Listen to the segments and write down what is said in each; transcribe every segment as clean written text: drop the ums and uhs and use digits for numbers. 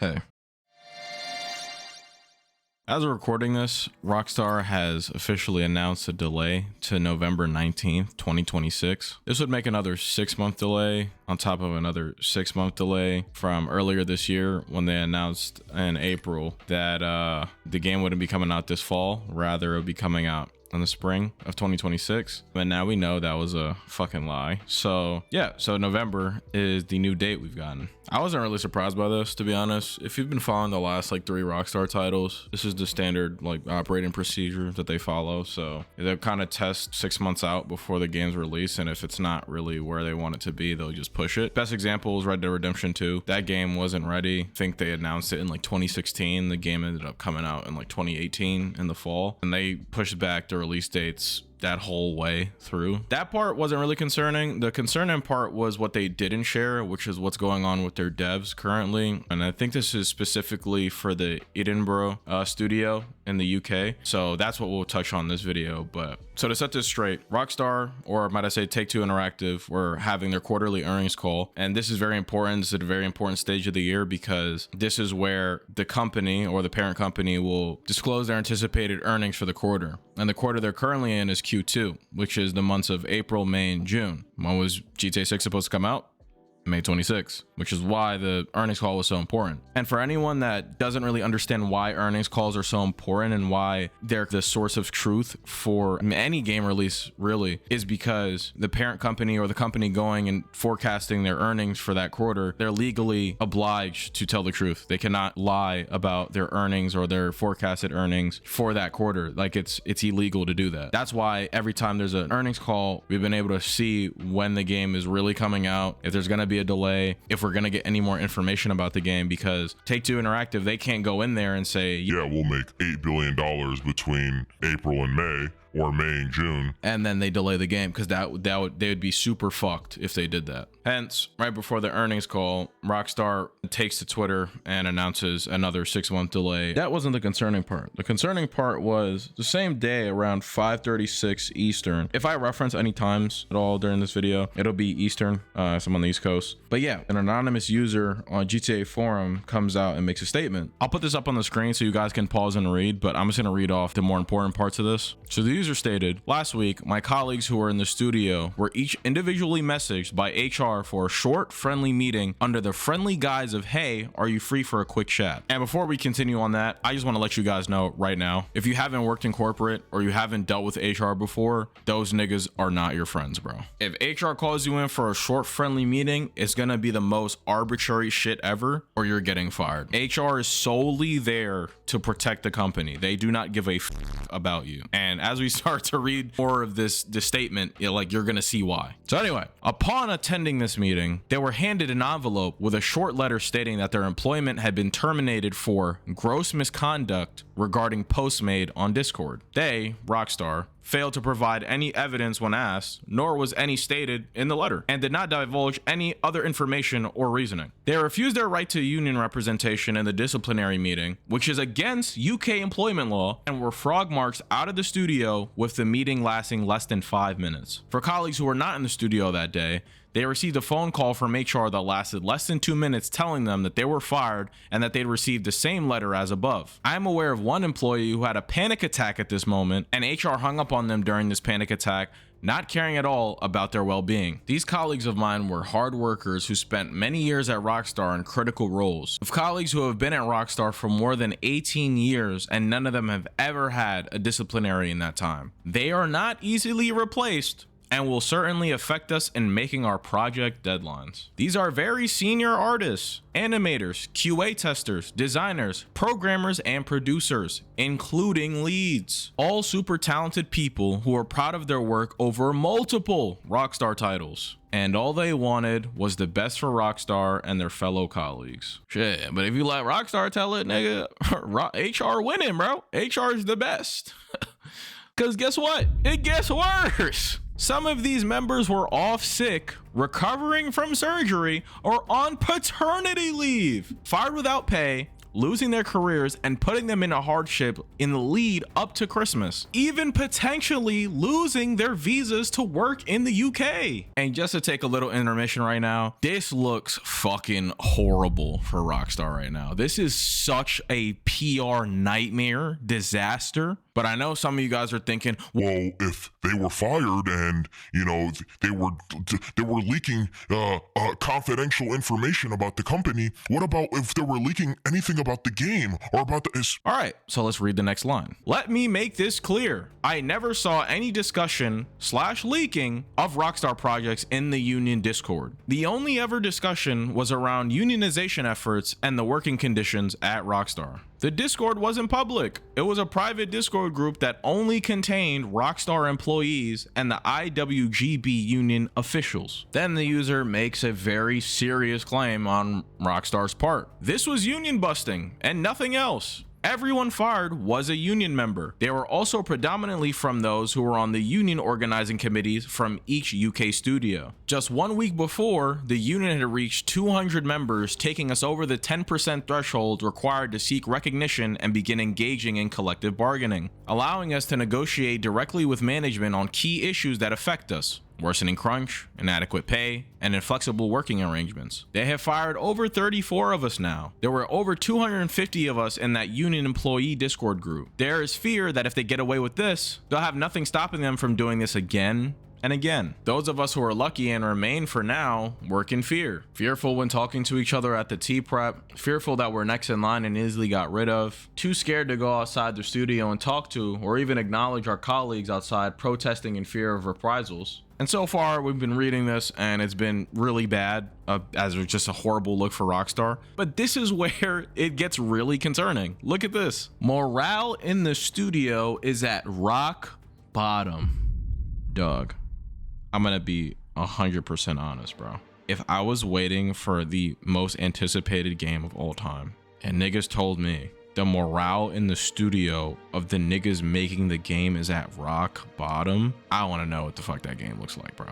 Hey. As we're recording this, Rockstar has officially announced a delay to November 19th, 2026. This would make another 6-month delay on top of another 6-month delay from earlier this year when they announced in April that the game wouldn't be coming out this fall. Rather, it would be coming out in the spring of 2026. And now we know that was a fucking lie. So yeah, so November is the new date we've gotten. I wasn't really surprised by this, to be honest. If you've been following the last 3 Rockstar titles, this is the standard operating procedure that they follow. So they'll kind of test 6 months out before the game's release, and if it's not really where they want it to be, they'll just push it. Best example is Red Dead Redemption 2. That game wasn't ready. I think they announced it in 2016. The game ended up coming out in 2018 in the fall, and they pushed back the release dates that whole way through. That part wasn't really concerning. The concerning part was what they didn't share, which is what's going on with their devs currently. And I think this is specifically for the Edinburgh studio in the UK. So that's what we'll touch on this video. But so to set this straight, Rockstar, or might I say Take-Two Interactive, were having their quarterly earnings call. And this is very important. This is a very important stage of the year because this is where the company or the parent company will disclose their anticipated earnings for the quarter. And the quarter they're currently in is Q2, which is the months of April, May, and June. When was GTA 6 supposed to come out? May 26, which is why the earnings call was so important. And for anyone that doesn't really understand why earnings calls are so important and why they're the source of truth for any game release, really, is because the parent company or the company going and forecasting their earnings for that quarter, they're legally obliged to tell the truth. They cannot lie about their earnings or their forecasted earnings for that quarter. It's illegal to do that. That's why every time there's an earnings call, we've been able to see when the game is really coming out, if there's going to be a delay, if we're going to get any more information about the game, because Take-Two Interactive, they can't go in there and say, yeah, we'll make $8 billion between April and May, or May and June, and then they delay the game, because they would be super fucked if they did that. Hence, right before the earnings call, Rockstar takes to Twitter and announces another 6-month delay. That wasn't the concerning part. The concerning part was the same day around 5:36 Eastern. If I reference any times at all during this video, it'll be Eastern, so I'm on the East Coast. But yeah, an anonymous user on GTA Fourm comes out and makes a statement. I'll put this up on the screen so you guys can pause and read, but I'm just gonna read off the more important parts of this. So the user stated, "Last week, my colleagues who were in the studio were each individually messaged by HR for a short, friendly meeting under the friendly guise of, hey, are you free for a quick chat?" And before we continue on that, I just want to let you guys know right now, if you haven't worked in corporate or you haven't dealt with HR before, those niggas are not your friends, bro. If HR calls you in for a short, friendly meeting, it's gonna be the most arbitrary shit ever, or you're getting fired. HR is solely there to protect the company. They do not give a f about you. And as we start to read more of this statement, you're gonna see why. So anyway, upon attending this meeting, they were handed an envelope with a short letter stating that their employment had been terminated for gross misconduct regarding posts made on Discord. They, Rockstar, failed to provide any evidence when asked, nor was any stated in the letter, and did not divulge any other information or reasoning. They refused their right to union representation in the disciplinary meeting, which is against UK employment law, and were frog marched out of the studio with the meeting lasting less than 5 minutes. For colleagues who were not in the studio that day, they received a phone call from HR that lasted less than 2 minutes telling them that they were fired and that they'd received the same letter as above. I am aware of one employee who had a panic attack at this moment, and HR hung up on them during this panic attack, not caring at all about their well-being. These colleagues of mine were hard workers who spent many years at Rockstar in critical roles. Of colleagues who have been at Rockstar for more than 18 years, and none of them have ever had a disciplinary in that time. They are not easily replaced, and will certainly affect us in making our project deadlines. These are very senior artists, animators, QA testers, designers, programmers, and producers, including leads. All super talented people who are proud of their work over multiple Rockstar titles. And all they wanted was the best for Rockstar and their fellow colleagues. Shit, but if you let Rockstar tell it, nigga, HR winning, bro. HR is the best. Because guess what? It gets worse. Some of these members were off sick, recovering from surgery, or on paternity leave, fired without pay, losing their careers and putting them in a hardship in the lead up to Christmas, even potentially losing their visas to work in the UK. And just to take a little intermission right now, this looks fucking horrible for Rockstar right now. This is such a PR nightmare, disaster. But I know some of you guys are thinking, well, if they were fired and, you know, they were leaking confidential information about the company, what about if they were leaking anything about the game or about the... All right, so let's read the next line. Let me make this clear. I never saw any discussion / leaking of Rockstar projects in the union Discord. The only ever discussion was around unionization efforts and the working conditions at Rockstar. The Discord wasn't public. It was a private Discord group that only contained Rockstar employees and the IWGB union officials. Then the user makes a very serious claim on Rockstar's part. This was union busting and nothing else. Everyone fired was a union member. They were also predominantly from those who were on the union organizing committees from each UK studio. Just 1 week before, the union had reached 200 members, taking us over the 10% threshold required to seek recognition and begin engaging in collective bargaining, allowing us to negotiate directly with management on key issues that affect us. Worsening crunch, inadequate pay, and inflexible working arrangements. They have fired over 34 of us now. There were over 250 of us in that union employee Discord group. There is fear that if they get away with this, they'll have nothing stopping them from doing this again and again. Those of us who are lucky and remain for now work in fear. Fearful when talking to each other at the tea prep, fearful that we're next in line and easily got rid of, too scared to go outside the studio and talk to or even acknowledge our colleagues outside protesting in fear of reprisals. And so far, we've been reading this and it's been really bad, as it's just a horrible look for Rockstar. But this is where it gets really concerning. Look at this. Morale in the studio is at rock bottom. Doug, I'm gonna be 100% honest, bro. If I was waiting for the most anticipated game of all time and niggas told me the morale in the studio of the niggas making the game is at rock bottom, I want to know what the fuck that game looks like, bro.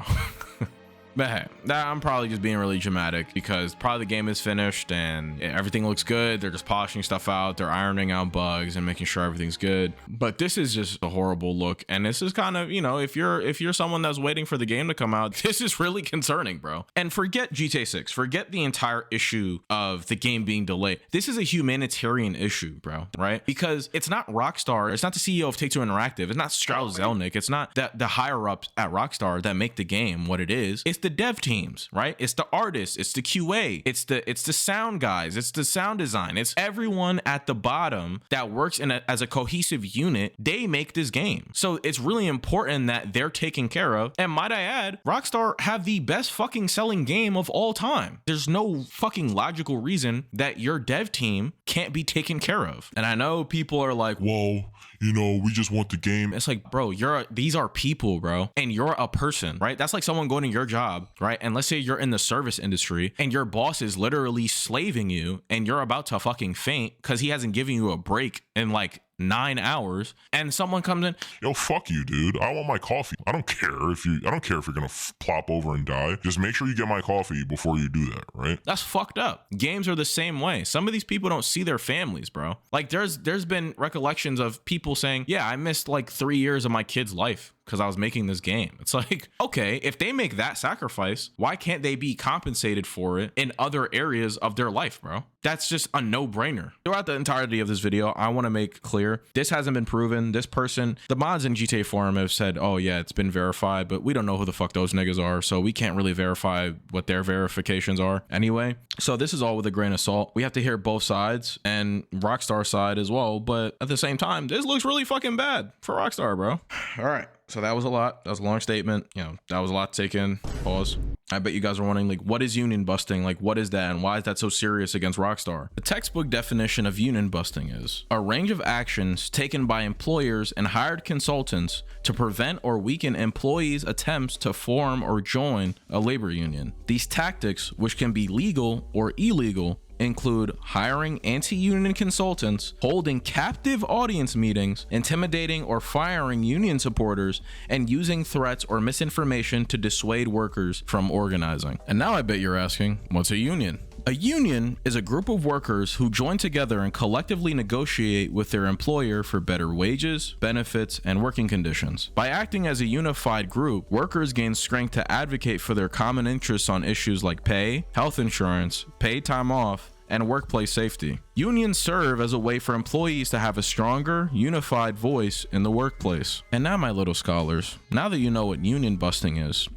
But hey, I'm probably just being really dramatic because probably the game is finished and everything looks good. They're just polishing stuff out. They're ironing out bugs and making sure everything's good. But this is just a horrible look. And this is kind of, you know, if you're someone that's waiting for the game to come out, this is really concerning, bro. And forget GTA 6, forget the entire issue of the game being delayed. This is a humanitarian issue, bro, right? Because it's not Rockstar. It's not the CEO of Take-Two Interactive. It's not Strauss Zelnick. It's not the higher ups at Rockstar that make the game what it is. It's the dev teams, right? It's the artists, it's the QA, it's the sound guys, it's the sound design, it's everyone at the bottom that works as a cohesive unit. They make this game, so it's really important that they're taken care of. And might I add, Rockstar have the best fucking selling game of all time. There's no fucking logical reason that your dev team can't be taken care of. And I know people are like, well, you know, we just want the game. It's like, bro, these are people, bro, and you're a person, right? That's like someone going to your job, right? And let's say you're in the service industry and your boss is literally slaving you and you're about to fucking faint because he hasn't given you a break in like 9 hours, and someone comes in, yo, fuck you, dude. I want my coffee. I don't care if you're gonna plop over and die. Just make sure you get my coffee before you do that, right? That's fucked up. Games are the same way. Some of these people don't see their families, bro. Like there's been recollections of people saying, yeah, I missed like 3 years of my kid's life because I was making this game. It's like, okay, if they make that sacrifice, why can't they be compensated for it in other areas of their life, bro? That's just a no-brainer. Throughout the entirety of this video, I want to make clear, this hasn't been proven. This person, the mods in GTA Fourm have said, oh yeah, it's been verified, but we don't know who the fuck those niggas are, so we can't really verify what their verifications are anyway. So this is all with a grain of salt. We have to hear both sides and Rockstar side as well, but at the same time, this looks really fucking bad for Rockstar, bro. All right. So that was a lot. That was a long statement. You know, that was a lot to take in. Pause. I bet you guys are wondering, like, what is union busting? Like, what is that? And why is that so serious against Rockstar? The textbook definition of union busting is a range of actions taken by employers and hired consultants to prevent or weaken employees' attempts to form or join a labor union. These tactics, which can be legal or illegal, include hiring anti-union consultants, holding captive audience meetings, intimidating or firing union supporters, and using threats or misinformation to dissuade workers from organizing. And now I bet you're asking, what's a union? A union is a group of workers who join together and collectively negotiate with their employer for better wages, benefits, and working conditions. By acting as a unified group, workers gain strength to advocate for their common interests on issues like pay, health insurance, paid time off, and workplace safety. Unions serve as a way for employees to have a stronger, unified voice in the workplace. And now, my little scholars, now that you know what union busting is,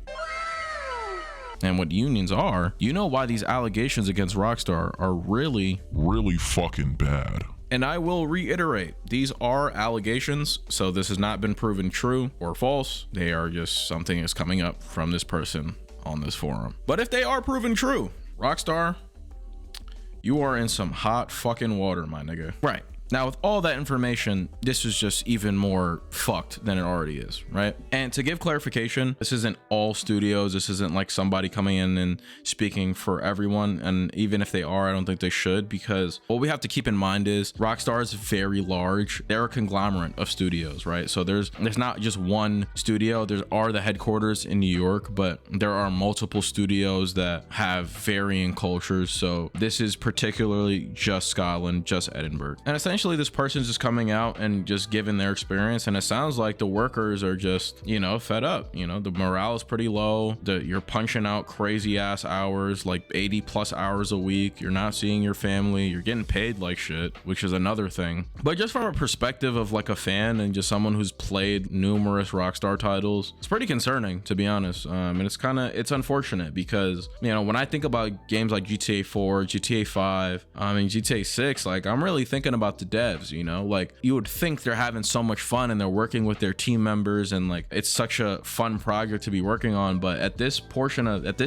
and what unions are, you know why these allegations against Rockstar are really fucking bad. And I will reiterate, these are allegations, so this has not been proven true or false. They are just something that's coming up from this person on this forum. But if they are proven true, Rockstar, you are in some hot fucking water, my nigga. Right. Now, with all that information, this is just even more fucked than it already is, right? And to give clarification, this isn't all studios. This isn't like somebody coming in and speaking for everyone. And even if they are, I don't think they should, because what we have to keep in mind is Rockstar is very large. They're a conglomerate of studios, right? So there's not just one studio. There are the headquarters in New York, but there are multiple studios that have varying cultures. So this is particularly just Scotland, just Edinburgh. And essentially, this person's just coming out and just giving their experience, and it sounds like the workers are just, you know, fed up. You know, the morale is pretty low. You're punching out crazy ass hours, like 80 plus hours a week. You're not seeing your family. You're getting paid like shit, which is another thing. But just from a perspective of like a fan and just someone who's played numerous Rockstar titles, it's pretty concerning, to be honest. And it's unfortunate because, you know, when I think about games like GTA 4, GTA 5, and GTA 6, like I'm really thinking about the devs, you know, like you would think they're having so much fun and they're working with their team members and like it's such a fun project to be working on. But at this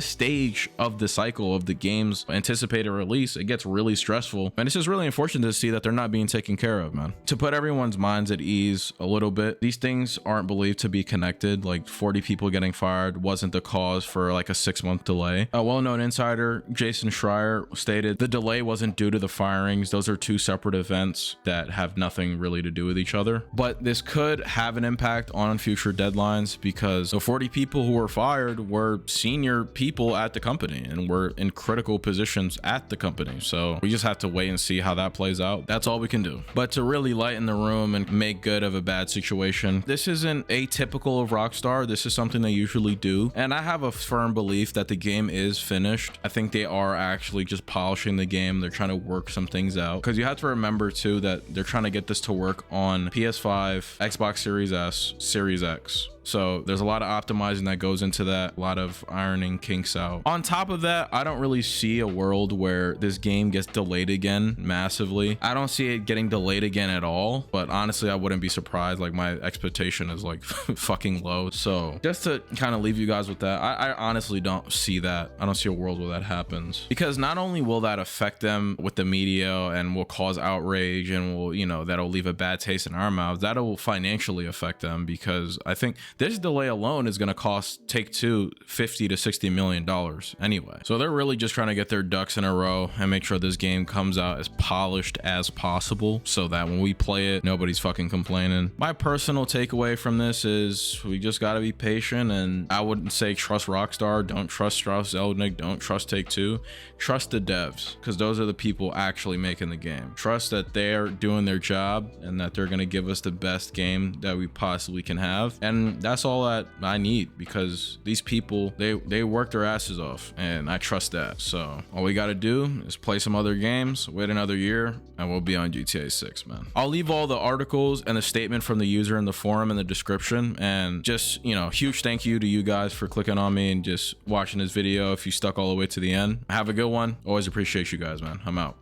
stage of the cycle of the game's anticipated release, it gets really stressful, and it's just really unfortunate to see that they're not being taken care of, man. To put everyone's minds at ease a little bit, these things aren't believed to be connected. Like 40 people getting fired wasn't the cause for like a 6-month delay. A well-known insider, Jason Schreier, stated the delay wasn't due to the firings. Those are two separate events that have nothing really to do with each other. But this could have an impact on future deadlines because the 40 people who were fired were senior people at the company and were in critical positions at the company. So we just have to wait and see how that plays out. That's all we can do. But to really lighten the room and make good of a bad situation, this isn't atypical of Rockstar. This is something they usually do. And I have a firm belief that the game is finished. I think they are actually just polishing the game. They're trying to work some things out, because you have to remember too that they're trying to get this to work on PS5, Xbox Series S, Series X. So there's a lot of optimizing that goes into that, a lot of ironing kinks out. On top of that, I don't really see a world where this game gets delayed again massively. I don't see it getting delayed again at all, but honestly, I wouldn't be surprised. Like my expectation is like fucking low. So just to kind of leave you guys with that, I honestly don't see that. I don't see a world where that happens, because not only will that affect them with the media and will cause outrage and will, you know, that'll leave a bad taste in our mouths, that'll financially affect them, because I think this delay alone is going to cost Take-Two $50 to $60 million anyway. So they're really just trying to get their ducks in a row and make sure this game comes out as polished as possible so that when we play it, nobody's fucking complaining. My personal takeaway from this is we just got to be patient, and I wouldn't say trust Rockstar, don't trust Strauss Zelnick, don't trust Take-Two. Trust the devs, because those are the people actually making the game. Trust that they're doing their job and that they're going to give us the best game that we possibly can have. And that's all that I need, because these people, they work their asses off, and I trust that. So all we got to do is play some other games, wait another year, and we'll be on GTA 6, man. I'll leave all the articles and the statement from the user in the forum in the description, and just, you know, huge thank you to you guys for clicking on me and just watching this video if you stuck all the way to the end. Have a good one. Always appreciate you guys, man. I'm out.